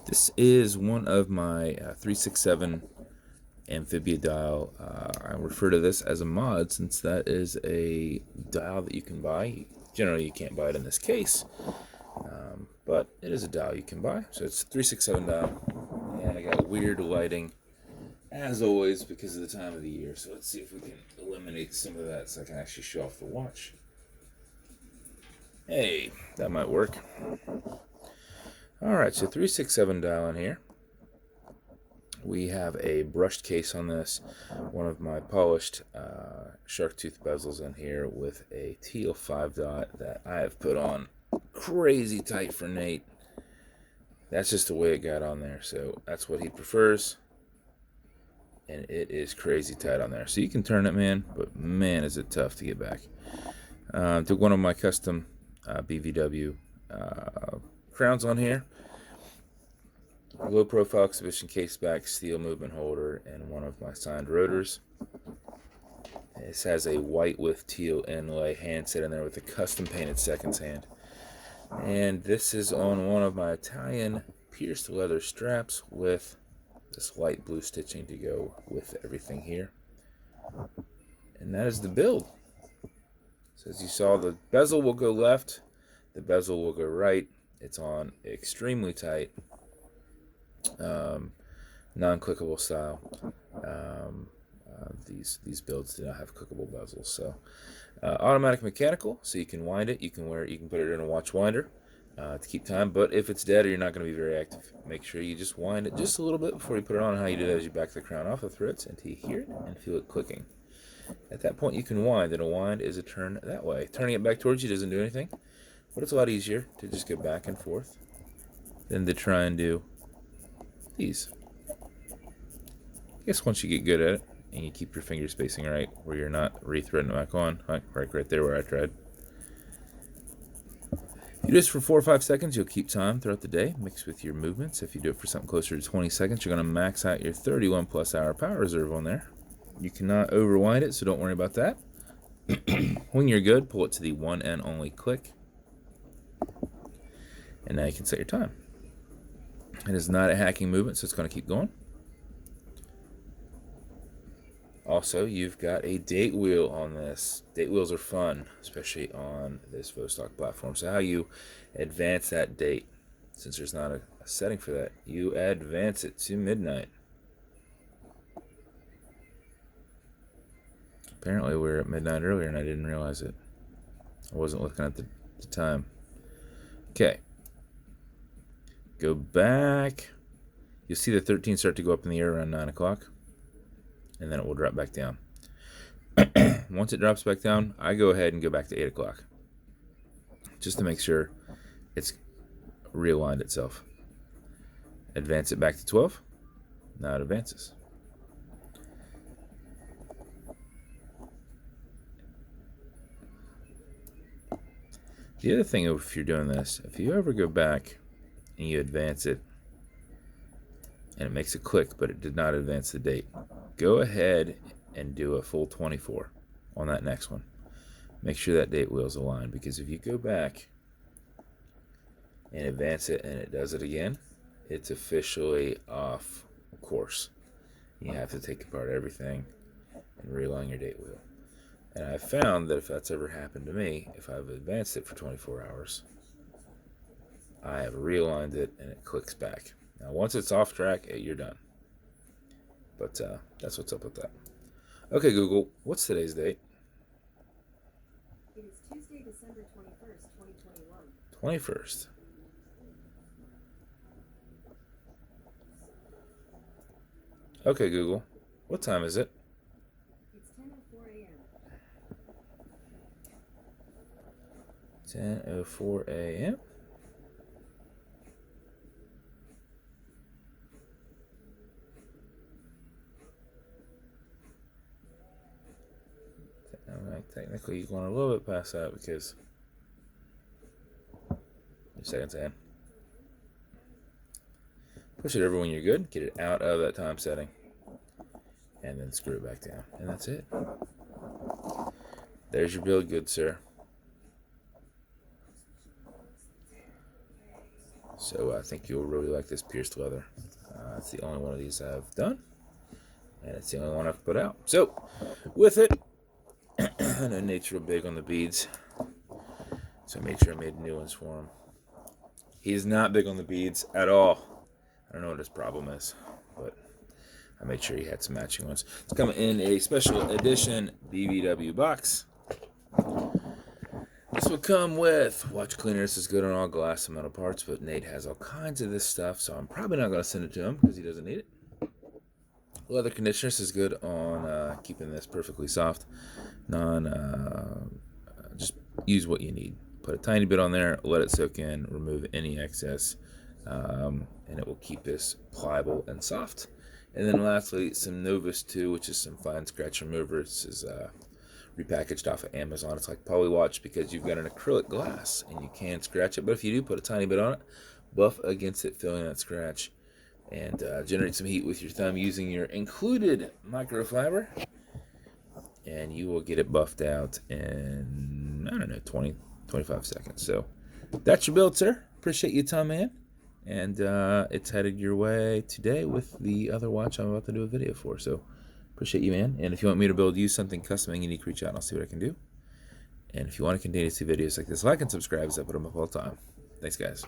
This is one of my 367 Amphibia dial. I refer to this as a mod since that is a dial that you can buy. Generally, you can't buy it in this case, but it is a dial you can buy. So it's a 367 dial, and I got weird lighting, as always, because of the time of the year. So let's see if we can eliminate some of that so I can actually show off the watch. Hey, that might work. Alright, so 367 dial in here. We have a brushed case on this, one of my polished shark tooth bezels in here with a teal 5 dot that I have put on crazy tight for Nate. That's just the way it got on there, so that's what he prefers. And it is crazy tight on there. So you can turn it, man, but man, is it tough to get back. Took one of my custom BVW crowns on here. Low profile exhibition caseback steel movement holder and one of my signed rotors. This has a white with teal inlay handset in there with a custom painted seconds hand. And this is on one of my Italian pierced leather straps with this light blue stitching to go with everything here. And that is the build. So as you saw, the bezel will go left, the bezel will go right. It's on extremely tight, non-clickable style. These builds do not have clickable bezels. So automatic mechanical, so you can wind it, you can put it in a watch winder to keep time. But if it's dead or you're not going to be very active, make sure you just wind it just a little bit before you put it on. How you do that is you back the crown off the threads until you hear it and feel it clicking. At that point, you can wind, and a wind is a turn that way. Turning it back towards you doesn't do anything, but it's a lot easier to just go back and forth than to try and do these. I guess once you get good at it, and you keep your finger spacing right, where you're not re-threading it back on, right there where I tried. If you do this for 4 or 5 seconds, you'll keep time throughout the day, mixed with your movements. If you do it for something closer to 20 seconds, you're going to max out your 31 plus hour power reserve on there. You cannot overwind it, so don't worry about that. When you're good, pull it to the one and only click. And now you can set your time. It is not a hacking movement, so it's going to keep going. Also, you've got a date wheel on this. Date wheels are fun, especially on this Boctok platform. So how you advance that date, since there's not a setting for that, you advance it to midnight. Apparently we were at midnight earlier and I didn't realize it. I wasn't looking at the time. Okay. Go back. You'll see the 13 start to go up in the air around 9 o'clock. And then it will drop back down. Once it drops back down, I go ahead and go back to 8 o'clock. Just to make sure it's realigned itself. Advance it back to 12. Now it advances. The other thing, if you're doing this, if you ever go back and you advance it, and it makes a click, but it did not advance the date, go ahead and do a full 24 on that next one. Make sure that date wheel is aligned, because if you go back and advance it and it does it again, it's officially off course. You have to take apart everything and realign your date wheel. And I've found that if that's ever happened to me, if I've advanced it for 24 hours, I have realigned it and it clicks back. Now, once it's off track, you're done. But that's what's up with that. Okay, Google, what's today's date? It is Tuesday, December 21st, 2021. 21st. Okay, Google, what time is it? It's 10:04 a.m. 10:04 a.m. Technically, you're going a little bit past that because your seconds in. Push it over when you're good. Get it out of that time setting. And then screw it back down. And that's it. There's your build, good sir. So I think you'll really like this pierced leather. It's the only one of these I've done, and it's the only one I've put out. So with it, I know Nate's real big on the beads, so I made sure I made new ones for him. He's not big on the beads at all. I don't know what his problem is, but I made sure he had some matching ones. It's coming in a special edition BBW box. This will come with watch cleaner. This is good on all glass and metal parts, but Nate has all kinds of this stuff, so I'm probably not going to send it to him because he doesn't need it. Leather conditioner. This is good on keeping this perfectly soft. Just use what you need. Put a tiny bit on there, let it soak in, remove any excess, and it will keep this pliable and soft. And then lastly, some Novus 2, which is some fine scratch remover. This is repackaged off of Amazon. It's like polywatch because you've got an acrylic glass and you can scratch it, but if you do put a tiny bit on it, buff against it, filling that scratch, and generate some heat with your thumb using your included microfiber, and you will get it buffed out in, I don't know, 20, 25 seconds. So that's your build, sir. Appreciate your time, man. And it's headed your way today with the other watch I'm about to do a video for. So appreciate you, man. And if you want me to build you something custom and unique, reach out and I'll see what I can do. And if you want to continue to see videos like this, like and subscribe as I put them up all the time. Thanks, guys.